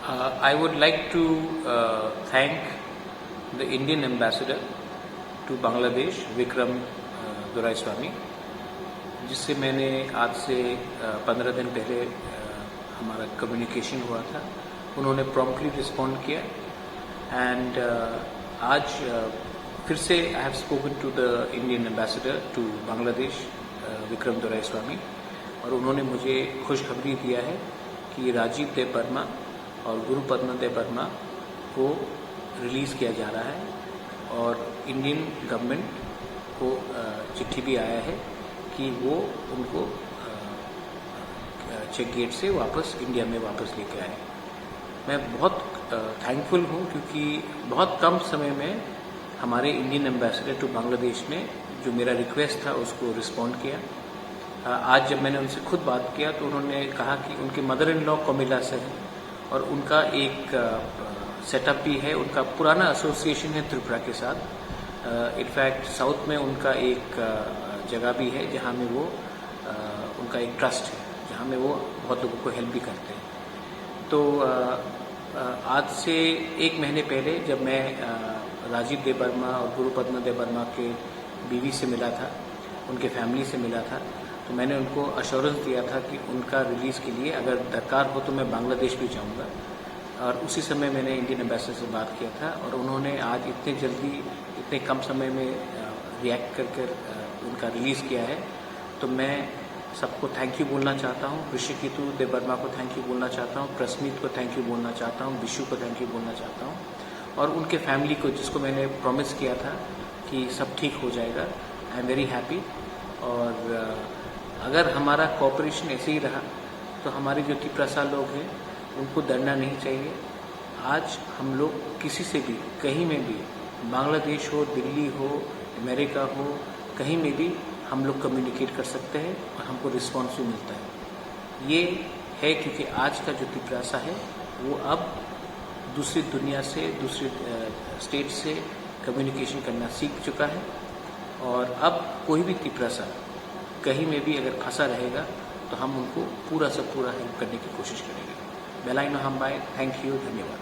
I would like to thank the Indian ambassador to Bangladesh, Vikram Doraiswamy, जिससे मैंने आज से 15 दिन पहले हमारा कम्युनिकेशन हुआ था. उन्होंने प्रॉम्प्टली रिस्पॉन्ड किया एंड आज फिर से I have spoken to the Indian ambassador to Bangladesh Vikram Doraiswamy और उन्होंने मुझे खुशखबरी दिया है कि राजीव देव वर्मा और गुरुपद्म देव वर्मा को रिलीज़ किया जा रहा है और इंडियन गवर्नमेंट को चिट्ठी भी आया है कि वो उनको चेक गेट से वापस इंडिया में वापस लेके आए. मैं बहुत थैंकफुल हूँ क्योंकि बहुत कम समय में हमारे इंडियन एम्बेसडर टू बांग्लादेश ने जो मेरा रिक्वेस्ट था उसको रिस्पॉन्ड किया. आज जब मैंने उनसे खुद बात किया तो उन्होंने कहा कि उनके मदर इन लॉ कोमिला से है और उनका एक सेटअप भी है. उनका पुराना एसोसिएशन है त्रिपुरा के साथ. इनफैक्ट साउथ में उनका एक जगह भी है जहाँ में वो उनका एक ट्रस्ट है जहाँ में वो बहुत लोगों को हेल्प भी करते हैं. तो आज से एक महीने पहले जब मैं राजीव देव वर्मा और गुरुपद्म देव वर्मा के बीवी से मिला था, उनके फैमिली से मिला था, तो मैंने उनको अश्योरेंस दिया था कि उनका रिलीज़ के लिए अगर दरकार हो तो मैं बांग्लादेश भी जाऊंगा. और उसी समय मैंने इंडियन एम्बेसडर से बात किया था और उन्होंने आज इतने जल्दी इतने कम समय में रिएक्ट कर उनका रिलीज़ किया है. तो मैं सबको थैंक यू बोलना चाहता हूँ. ऋषिकेतु देव वर्मा को थैंक यू बोलना चाहता हूँ, प्रस्मित को थैंक यू बोलना चाहता हूँ, विशु को थैंक यू बोलना चाहता हूँ और उनके फैमिली को जिसको मैंने प्रॉमिस किया था कि सब ठीक हो जाएगा. I am very happy. और अगर हमारा कोऑपरेशन ऐसे ही रहा तो हमारे जो त्रिपुरा लोग हैं उनको डरना नहीं चाहिए. आज हम लोग किसी से भी कहीं में भी, बांग्लादेश हो, दिल्ली हो, अमेरिका हो, कहीं में भी हम लोग कम्युनिकेट कर सकते हैं और हमको रिस्पॉन्स भी मिलता है. ये है क्योंकि आज का जो त्रिपुरा है वो अब दूसरी दुनिया से, दूसरे स्टेट से कम्युनिकेशन करना सीख चुका है और अब कोई भी त्रिपुरा कहीं में भी अगर फंसा रहेगा तो हम उनको पूरा से पूरा हेल्प करने की कोशिश करेंगे. बेलाइन हमबाई, थैंक यू, धन्यवाद.